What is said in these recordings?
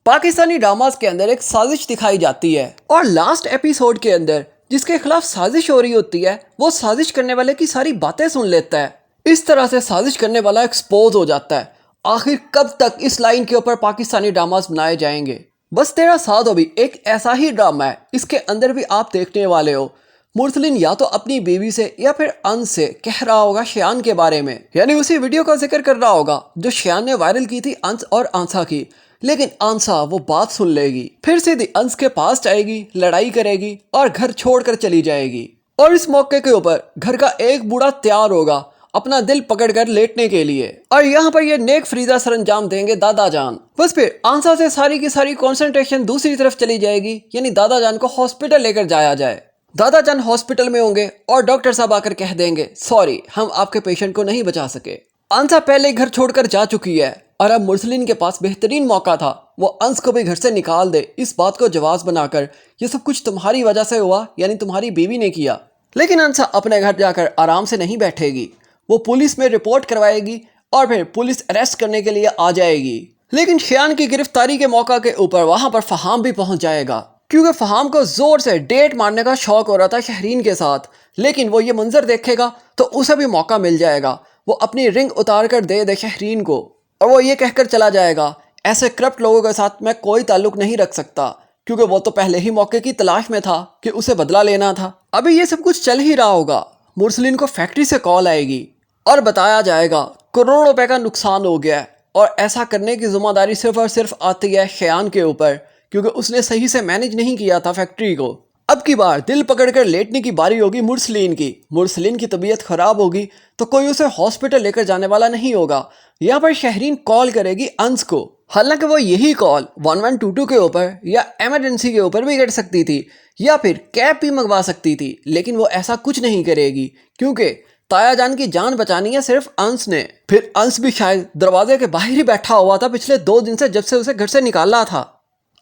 Pakistani dramas के अंदर एक साजिश दिखाई जाती है और लास्ट एपिसोड के अंदर जिसके खिलाफ साजिश हो रही होती है वो साजिश करने वाले की सारी बातें सुन लेता है। इस तरह से साजिश करने वाला एक्सपोज हो जाता है। आखिर कब तक इस लाइन के ऊपर पाकिस्तानी ड्रामास बनाए जाएंगे? बस तेरा साथ हो भी एक ऐसा ही ड्रामा है। इसके अंदर भी आप देखने वाले हो मुरसलिन या तो अपनी बीवी से या फिर अंस से कह रहा होगा शयान के बारे में, यानी उसी वीडियो का जिक्र कर रहा होगा जो शयान ने वायरल की थी अंस और आंसा की। लेकिन आंसा वो बात सुन लेगी, फिर सीधी अंस के पास जाएगी, लड़ाई करेगी और घर छोड़कर चली जाएगी। और इस मौके के ऊपर घर का एक बूढ़ा तैयार होगा अपना दिल पकड़कर लेटने के लिए, और यहाँ पर ये नेक फरीदा सरंजाम देंगे दादा जान। बस फिर आंसा से सारी की सारी कंसंट्रेशन दूसरी तरफ चली जाएगी, यानी दादा जान को हॉस्पिटल लेकर जाया जाए। दादा जान हॉस्पिटल में होंगे और डॉक्टर साहब आकर कह देंगे सॉरी हम आपके पेशेंट को नहीं बचा सके। आंसा पहले घर छोड़कर जा चुकी है और अब मुरसलिन के पास बेहतरीन मौका था वो अंस को भी घर से निकाल दे, इस बात को जवाब बनाकर ये सब कुछ तुम्हारी वजह से हुआ, यानी तुम्हारी बीवी ने किया। लेकिन अंसा अपने घर जाकर आराम से नहीं बैठेगी, वो पुलिस में रिपोर्ट करवाएगी और फिर पुलिस अरेस्ट करने के लिए आ जाएगी। लेकिन शयान की गिरफ्तारी के मौका के ऊपर वहां पर फहाम भी पहुंच जाएगा, क्योंकि फहाम को जोर से डेट मारने का शौक हो रहा था शहरीन के साथ। लेकिन वो ये मंजर देखेगा तो उसे भी मौका मिल जाएगा, वो अपनी रिंग उतार कर दे शहरीन को, और वो ये कहकर चला जाएगा ऐसे करप्ट लोगों के साथ मैं कोई ताल्लुक नहीं रख सकता, क्योंकि वो तो पहले ही मौके की तलाश में था कि उसे बदला लेना था। अभी ये सब कुछ चल ही रहा होगा, मुरसलिन को फैक्ट्री से कॉल आएगी और बताया जाएगा करोड़ों रुपए का नुकसान हो गया है, और ऐसा करने की जिम्मेदारी सिर्फ और सिर्फ आती है शयान के ऊपर, क्योंकि उसने सही से मैनेज नहीं किया था फैक्ट्री को। अब की बार दिल पकड़कर लेटने की बारी होगी मुरसलिन की। मुरसलिन की तबीयत खराब होगी तो कोई उसे हॉस्पिटल लेकर जाने वाला नहीं होगा। यहाँ पर शहरीन कॉल करेगी अंस को, हालांकि वो यही कॉल 1122 के ऊपर या इमरजेंसी के ऊपर भी कर सकती थी या फिर कैब भी मंगवा सकती थी, लेकिन वो ऐसा कुछ नहीं करेगी क्योंकि ताया जान की जान बचानी है सिर्फ अंस ने। फिर अंस भी शायद दरवाजे के बाहर ही बैठा हुआ था पिछले 2 दिन से, जब से उसे घर से निकाला था।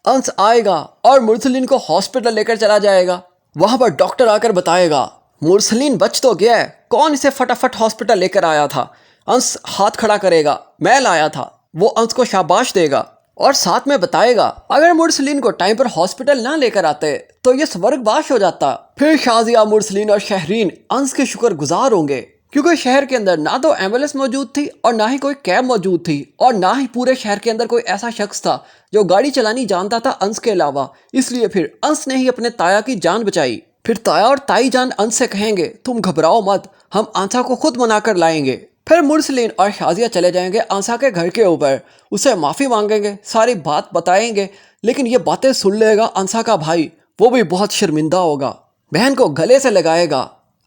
अंस आएगा और मुरसलिन को हॉस्पिटल लेकर चला जाएगा। वहां पर डॉक्टर आकर बताएगा मुरसलिन बच तो गया है, कौन इसे फटाफट हॉस्पिटल लेकर आया था? अंस हाथ खड़ा करेगा, मैं लाया था। वो अंस को शाबाश देगा और साथ में बताएगा अगर मुरसलिन को टाइम पर हॉस्पिटल ना लेकर आते तो ये स्वर्गवास हो जाता। फिर शाजिया, मुरसलिन और शहरीन अंस के शुक्रगुजार होंगे, क्योंकि शहर के अंदर ना तो एम्बुलेंस मौजूद थी और ना ही कोई कैब मौजूद थी, और ना ही पूरे शहर के अंदर कोई ऐसा शख्स था जो गाड़ी चलानी जानता था अंस के अलावा। इसलिए फिर अंस ने ही अपने ताया की जान बचाई। फिर ताया और ताई जान अंस से कहेंगे तुम घबराओ मत, हम आंसा को खुद मना कर लाएंगे। फिर मुरसलिन और शाजिया चले जाएंगे आंसा के घर के ऊपर, उसे माफ़ी मांगेंगे, सारी बात बताएंगे। लेकिन ये बातें सुन लेगा आंसा का भाई, वो भी बहुत शर्मिंदा होगा, बहन को गले से लगाएगा,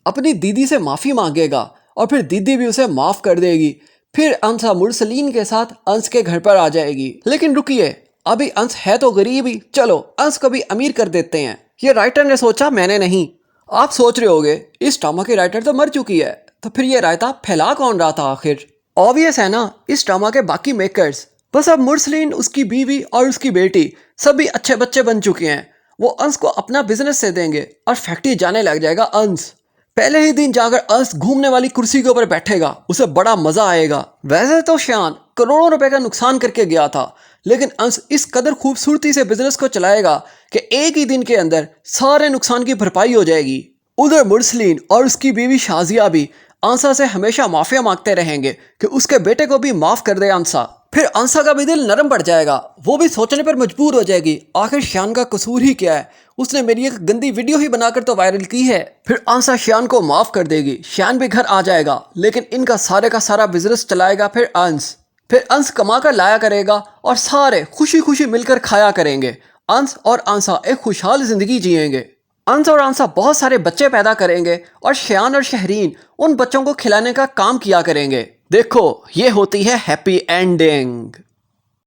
अपनी दीदी से माफ़ी मांगेगा और फिर दीदी भी उसे माफ़ कर देगी। फिर आंसा मुरसलिन के साथ अंस के घर पर आ जाएगी। लेकिन रुकिए, अभी अंस है तो गरीब ही, चलो अंस को भी अमीर कर देते हैं। ये राइटर ने सोचा, मैंने नहीं। आप सोच रहे होगे इस ड्रामा की राइटर तो मर चुकी है, तो फिर ये रायता फैला कौन रहा था आखिर? ऑब्वियस है ना, इस ड्रामा के बाकी मेकर्स। बस अब मुरसलिन, उसकी बीवी और उसकी बेटी सभी अच्छे बच्चे बन चुके हैं। वो अंस को अपना बिजनेस से देंगे और फैक्ट्री जाने लग जाएगा अंस। पहले ही दिन जाकर अंस घूमने वाली कुर्सी के ऊपर बैठेगा, उसे बड़ा मजा आएगा। वैसे तो शयान करोड़ों रुपए का नुकसान करके गया था, लेकिन अंस इस कदर खूबसूरती से बिजनेस को चलाएगा कि एक ही दिन के अंदर सारे नुकसान की भरपाई हो जाएगी। उधर मुरसलिन और उसकी बीवी शाजिया भी आंसा से हमेशा माफिया मांगते रहेंगे कि उसके बेटे को भी माफ कर दे आंसा। फिर आंसा का भी दिल नरम पड़ जाएगा, वो भी सोचने पर मजबूर हो जाएगी आखिर शयान का कसूर ही क्या है, उसने मेरी एक गंदी वीडियो ही बनाकर तो वायरल की है। फिर आंसा शयान को माफ कर देगी, शयान भी घर आ जाएगा, लेकिन इनका सारे का सारा बिजनेस चलाएगा फिर अंस। फिर अंस कमा कर लाया करेगा और सारे खुशी खुशी मिलकर खाया करेंगे। अंस और आंसा एक खुशहाल जिंदगी जिएंगे। अंस और आंसा बहुत सारे बच्चे पैदा करेंगे और शयान और शहरीन उन बच्चों को खिलाने का काम किया करेंगे। देखो, ये होती है हैप्पी एंडिंग।